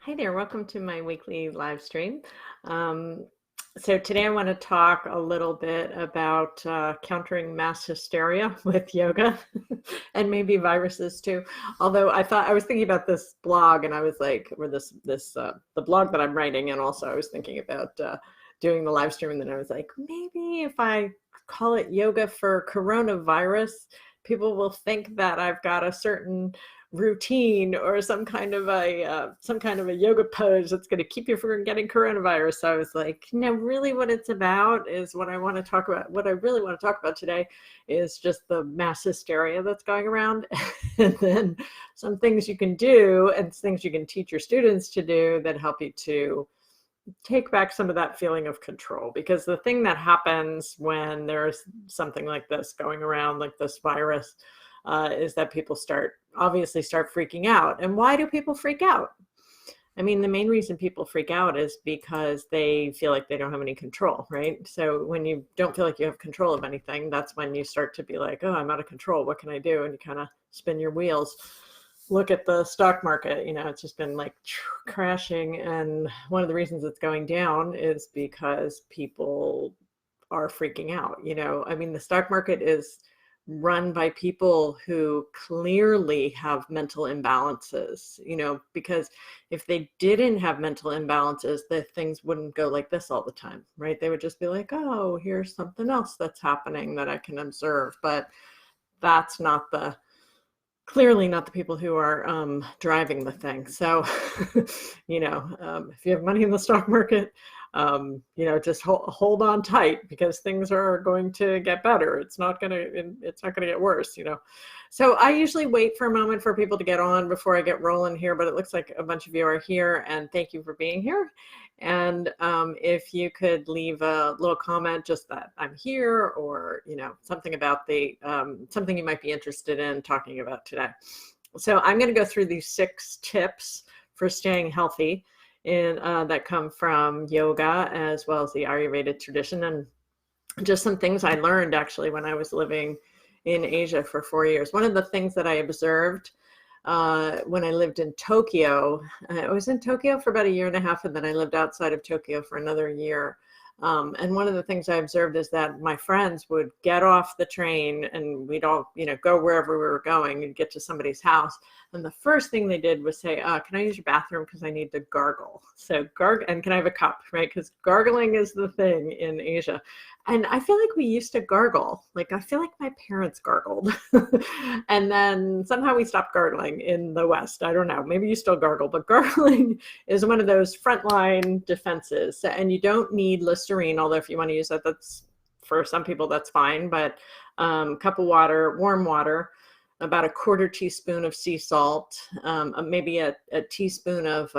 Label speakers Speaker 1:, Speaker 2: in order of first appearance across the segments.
Speaker 1: Hi there, welcome to my weekly live stream. Um, so today I want to talk a little bit about countering mass hysteria with yoga and maybe viruses too. Although I was thinking about this blog and I was like, or the blog that I'm writing, and also I was thinking about doing the live stream, and then I was like, maybe if I call it yoga for coronavirus, people will think that I've got a certain routine or some kind of a yoga pose that's going to keep you from getting coronavirus. So I was like, no, really what it's about is what I want to talk about. What I really want to talk about today is just the mass hysteria that's going around, and then some things you can do and things you can teach your students to do that help you to take back some of that feeling of control. Because the thing that happens when there's something like this going around, like this virus, is that people obviously start freaking out. And why do people freak out? I mean, the main reason people freak out is because they feel like they don't have any control, right? So when you don't feel like you have control of anything, that's when you start to be like, oh, I'm out of control. What can I do? And you kind of spin your wheels. Look at the stock market, it's just been like crashing. And one of the reasons it's going down is because people are freaking out. I mean, the stock market is run by people who clearly have mental imbalances, because if they didn't have mental imbalances, the things wouldn't go like this all the time, right? They would just be like, oh, here's something else that's happening that I can observe. But that's clearly not the people who are driving the thing. So, if you have money in the stock market, just hold on tight, because things are going to get better. It's not going to get worse, So I usually wait for a moment for people to get on before I get rolling here, but it looks like a bunch of you are here, and thank you for being here. And if you could leave a little comment, just that I'm here, or, something about something you might be interested in talking about today. So I'm going to go through these 6 tips for staying healthy that come from yoga as well as the Ayurvedic tradition, and just some things I learned actually when I was living in Asia for 4 years. One of the things that I observed when I lived in Tokyo, I was in Tokyo for about 1.5 years, and then I lived outside of Tokyo for another year. And one of the things I observed is that my friends would get off the train and we'd all, go wherever we were going and get to somebody's house. And the first thing they did was say, can I use your bathroom? Because I need to gargle. So and can I have a cup, right? Because gargling is the thing in Asia. And I feel like we used to gargle. Like, I feel like my parents gargled. And then somehow we stopped gargling in the West. I don't know. Maybe you still gargle, but gargling is one of those frontline defenses. And you don't need Listerine, although if you want to use that, that's for some people, that's fine. But cup of water, warm water, about a 1/4 teaspoon of sea salt, maybe a teaspoon of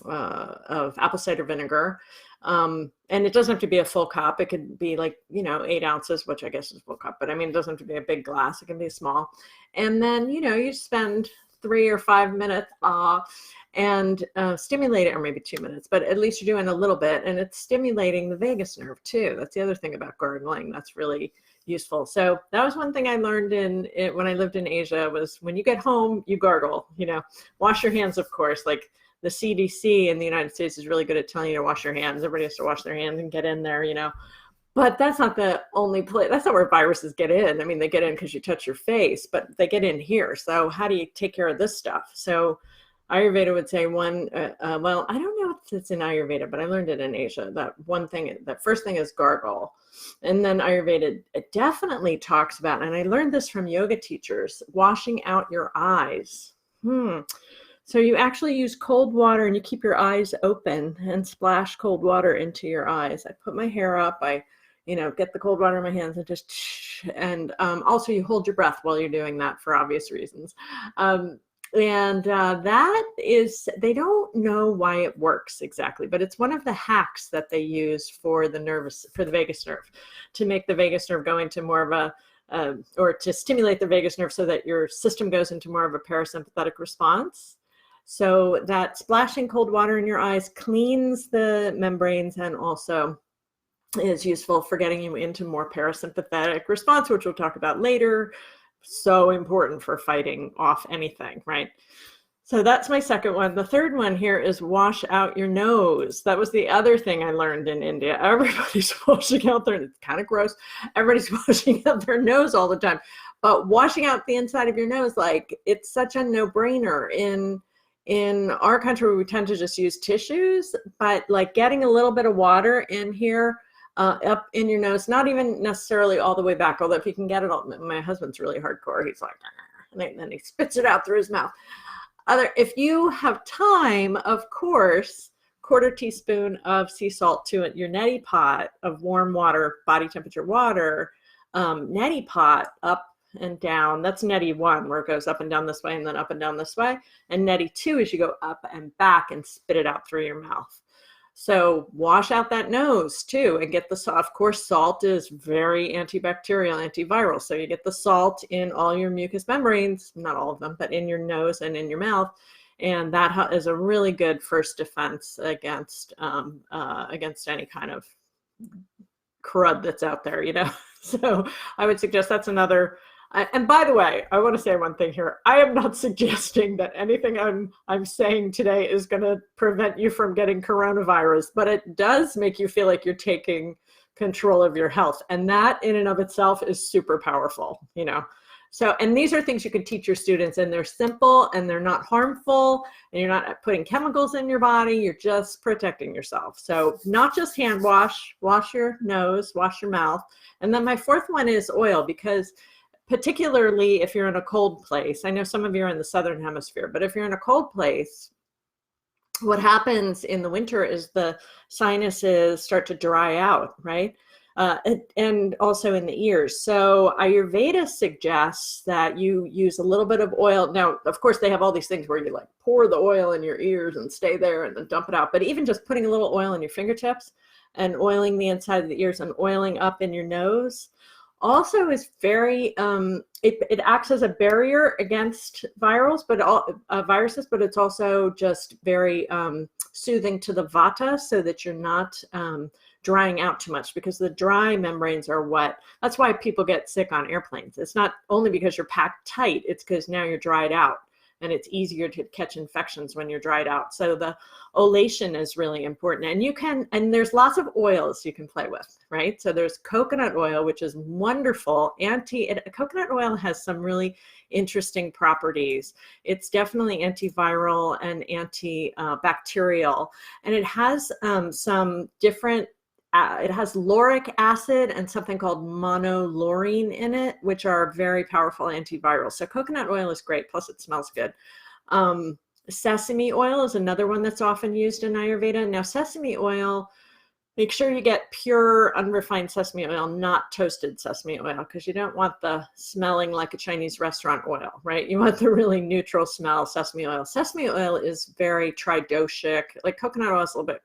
Speaker 1: apple cider vinegar. And it doesn't have to be a full cup. It could be like, 8 ounces, which I guess is a full cup, but I mean, it doesn't have to be a big glass. It can be small. And then, you spend 3 or 5 minutes and stimulate it, or maybe 2 minutes, but at least you're doing a little bit, and it's stimulating the vagus nerve too. That's the other thing about gargling that's really useful. So that was one thing I learned when I lived in Asia, was when you get home, you gargle, wash your hands, of course. Like, the CDC in the United States is really good at telling you to wash your hands. Everybody has to wash their hands and get in there, But that's not the only place. That's not where viruses get in. I mean, they get in because you touch your face, but they get in here. So how do you take care of this stuff? So Ayurveda would say well, I don't know if it's in Ayurveda, but I learned it in Asia. That first thing is gargle. And then Ayurveda definitely talks about, and I learned this from yoga teachers, washing out your eyes. So you actually use cold water, and you keep your eyes open and splash cold water into your eyes. I put my hair up, I get the cold water in my hands and also you hold your breath while you're doing that for obvious reasons. That is, they don't know why it works exactly, but it's one of the hacks that they use for the vagus nerve, to make the vagus nerve go into more of or to stimulate the vagus nerve so that your system goes into more of a parasympathetic response. So that splashing cold water in your eyes cleans the membranes and also is useful for getting you into more parasympathetic response, which we'll talk about later. So important for fighting off anything, right? So that's my second one. The third one here is wash out your nose. That was the other thing I learned in India. Everybody's washing out their, it's kind of gross. Everybody's washing out their nose all the time. But washing out the inside of your nose, like, it's such a no-brainer. In our country, we tend to just use tissues, but like getting a little bit of water in here, up in your nose, not even necessarily all the way back, although if you can get it all, my husband's really hardcore. He's like, and then he spits it out through his mouth. If you have time, of course, 1/4 teaspoon of sea salt to it, your neti pot of warm water, body temperature water, neti pot up and down. That's neti 1, where it goes up and down this way and then up and down this way. And neti 2 is you go up and back and spit it out through your mouth. So wash out that nose too, and get the salt. Of course, salt is very antibacterial, antiviral. So you get the salt in all your mucous membranes, not all of them, but in your nose and in your mouth. And that is a really good first defense against any kind of crud that's out there, you know. So I would suggest that's another. And by the way, I want to say one thing here. I am not suggesting that anything I'm saying today is going to prevent you from getting coronavirus, but it does make you feel like you're taking control of your health. And that in and of itself is super powerful, you know. So, and these are things you can teach your students, and they're simple and they're not harmful, and you're not putting chemicals in your body. You're just protecting yourself. So not just hand wash, wash your nose, wash your mouth. And then my fourth one is oil, because particularly if you're in a cold place, I know some of you are in the Southern Hemisphere, but if you're in a cold place, what happens in the winter is the sinuses start to dry out, right? And also in the ears. So Ayurveda suggests that you use a little bit of oil. Now, of course, they have all these things where you like pour the oil in your ears and stay there and then dump it out. But even just putting a little oil in your fingertips and oiling the inside of the ears and oiling up in your nose also is very, it acts as a barrier against viruses, but it's also just very soothing to the vata, so that you're not drying out too much, because the dry membranes are that's why people get sick on airplanes. It's not only because you're packed tight, it's because now you're dried out, and it's easier to catch infections when you're dried out. So the olation is really important. And there's lots of oils you can play with, right? So there's coconut oil, which is wonderful. Coconut oil has some really interesting properties. It's definitely antiviral and antibacterial. And it has some different it has lauric acid and something called monolaurine in it, which are very powerful antivirals. So coconut oil is great, plus it smells good. Sesame oil is another one that's often used in Ayurveda. Now, sesame oil, make sure you get pure, unrefined sesame oil, not toasted sesame oil, because you don't want the smelling like a Chinese restaurant oil, right? You want the really neutral smell sesame oil. Sesame oil is very tridoshic. Like coconut oil is a little bit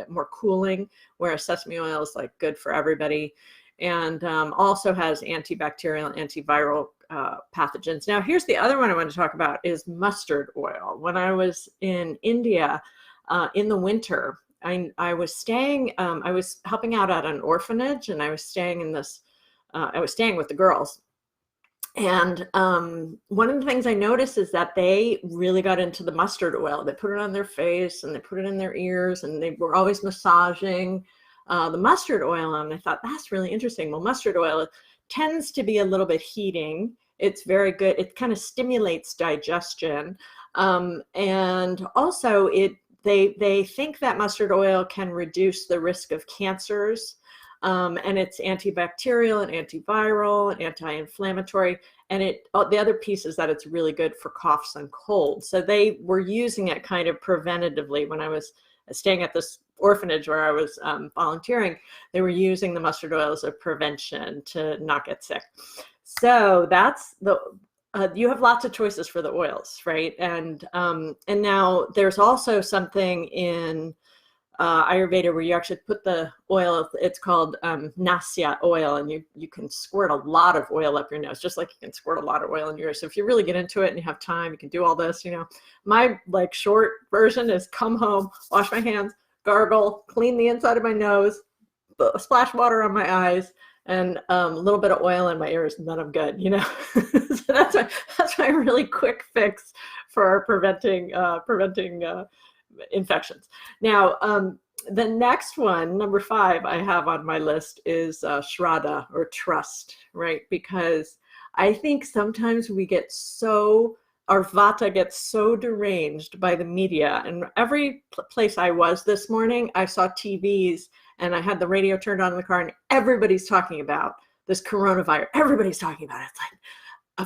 Speaker 1: more cooling, whereas sesame oil is like good for everybody, and also has antibacterial, antiviral pathogens. Now, here's the other one I want to talk about is mustard oil. When I was in India in the winter, I was staying, I was helping out at an orphanage, and I was staying in this, I was staying with the girls. And one of the things I noticed is that they really got into the mustard oil. They put it on their face and they put it in their ears, and they were always massaging the mustard oil. And I thought, that's really interesting. Well, mustard oil tends to be a little bit heating. It's very good. It kind of stimulates digestion. And also they think that mustard oil can reduce the risk of cancers. And it's antibacterial and antiviral and anti-inflammatory. And the other piece is that it's really good for coughs and colds. So they were using it kind of preventatively. When I was staying at this orphanage where I was volunteering, they were using the mustard oil as a prevention to not get sick. So that's you have lots of choices for the oils, right? And now there's also something in Ayurveda where you actually put the oil, it's called nasya oil, and you can squirt a lot of oil up your nose, just like you can squirt a lot of oil in your ears. So if you really get into it and you have time, you can do all this, you know. My like short version is come home, wash my hands, gargle, clean the inside of my nose, splash water on my eyes, and a little bit of oil in my ears, and then I'm good, you know. So that's my really quick fix for preventing infections. Now, the next one, number 5, I have on my list is shraddha, or trust, right? Because I think sometimes we get so, our vata gets so deranged by the media. And every place I was this morning, I saw TVs and I had the radio turned on in the car, and everybody's talking about this coronavirus. Everybody's talking about it. It's like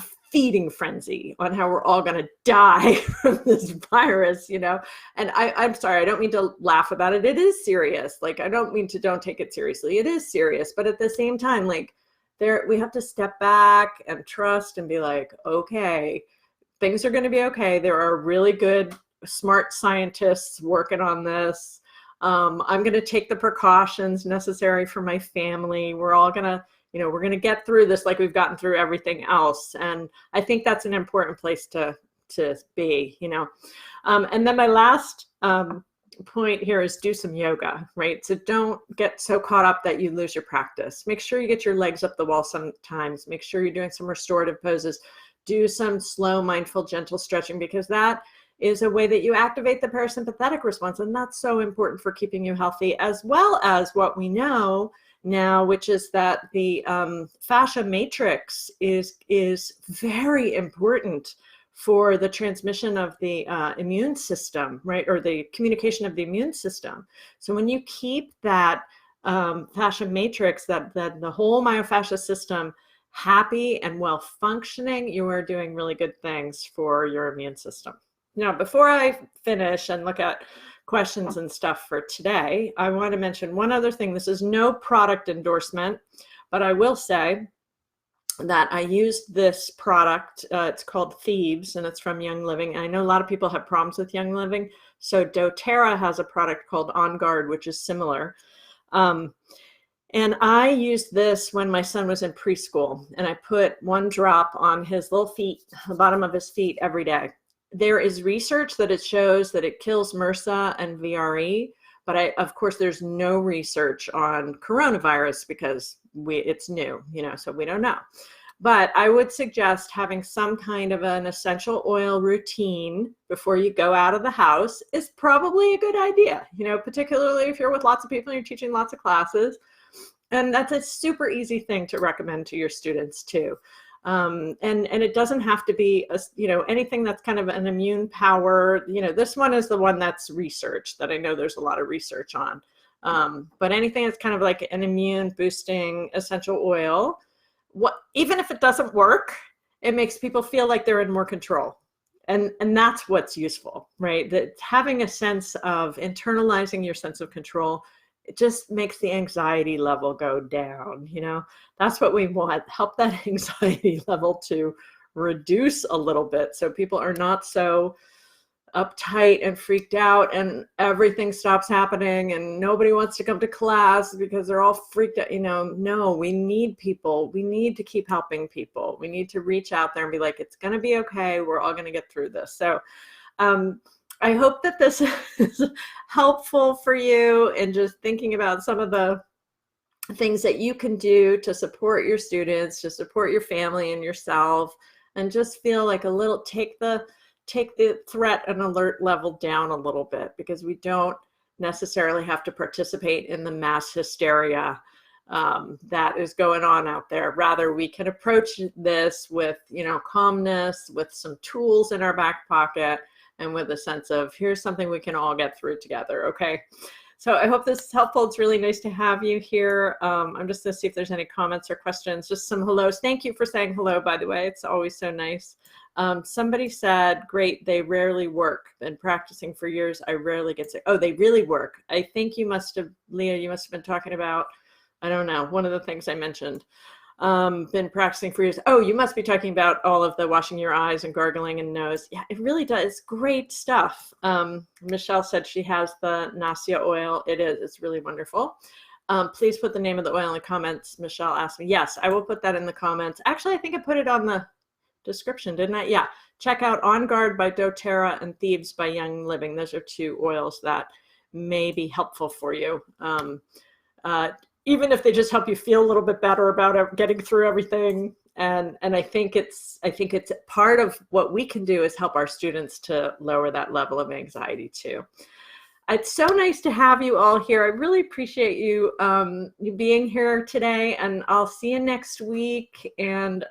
Speaker 1: a feeding frenzy on how we're all going to die from this virus, you know. And I'm sorry, I don't mean to laugh about it. It is serious. Like, I don't mean to don't take it seriously. It is serious. But at the same time, like, we have to step back and trust and be like, okay, things are going to be okay. There are really good, smart scientists working on this. I'm going to take the precautions necessary for my family. We're all going to, you know, we're going to get through this like we've gotten through everything else. And I think that's an important place to be, you know. And then my last point here is do some yoga, right? So don't get so caught up that you lose your practice. Make sure you get your legs up the wall sometimes. Make sure you're doing some restorative poses. Do some slow, mindful, gentle stretching, because that is a way that you activate the parasympathetic response. And that's so important for keeping you healthy, as well as what we know now, which is that the fascia matrix is very important for the transmission of the immune system, right? Or the communication of the immune system. So when you keep that fascia matrix, that the whole myofascial system happy and well functioning, you are doing really good things for your immune system. Now, before I finish and look at questions and stuff for today, I want to mention one other thing. This is no product endorsement, but I will say that I used this product. It's called Thieves, and it's from Young Living. And I know a lot of people have problems with Young Living. So DoTerra has a product called OnGuard, which is similar. And I used this when my son was in preschool, and I put 1 drop on his little feet, the bottom of his feet, every day. There is research that it shows that it kills MRSA and VRE, but of course, there's no research on coronavirus because it's new, you know, so we don't know. But I would suggest having some kind of an essential oil routine before you go out of the house is probably a good idea, you know, particularly if you're with lots of people and you're teaching lots of classes. And that's a super easy thing to recommend to your students too. And it doesn't have to be, you know, anything that's kind of an immune power. You know, this one is the one that's researched, that I know there's a lot of research on. But anything that's kind of like an immune boosting essential oil, even if it doesn't work, it makes people feel like they're in more control. And that's what's useful, right? That having a sense of internalizing your sense of control, it just makes the anxiety level go down, you know. That's what we want, help that anxiety level to reduce a little bit so people are not so uptight and freaked out and everything stops happening and nobody wants to come to class because they're all freaked out, you know. No, we need people. We need to keep helping people. We need to reach out there and be like, it's going to be okay. We're all going to get through this. So I hope that this is helpful for you in just thinking about some of the things that you can do to support your students, to support your family and yourself, and just feel like a little, take the threat and alert level down a little bit, because we don't necessarily have to participate in the mass hysteria that is going on out there. Rather, we can approach this with, you know, calmness, with some tools in our back pocket, and with a sense of, here's something we can all get through together, okay? So I hope this is helpful. It's really nice to have you here. I'm just gonna see if there's any comments or questions, just some hellos. Thank you for saying hello, by the way. It's always so nice. Somebody said, great, they rarely work. Been practicing for years, I rarely get sick. Oh, they really work. I think you must have, Leah, you must have been talking about, I don't know, one of the things I mentioned. Been practicing for years. Oh, you must be talking about all of the washing your eyes and gargling and nose. Yeah, it really does. It's great stuff. Michelle said she has the Nasya oil. It is. It's really wonderful. Please put the name of the oil in the comments. Michelle asked me. Yes, I will put that in the comments. Actually, I think I put it on the description, didn't I? Yeah. Check out OnGuard by doTerra and Thieves by Young Living. Those are 2 oils that may be helpful for you. even if they just help you feel a little bit better about getting through everything. And I think it's part of what we can do is help our students to lower that level of anxiety too. It's so nice to have you all here. I really appreciate you you being here today, and I'll see you next week. And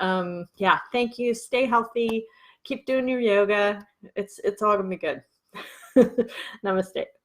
Speaker 1: yeah, thank you. Stay healthy. Keep doing your yoga. It's all gonna be good. Namaste.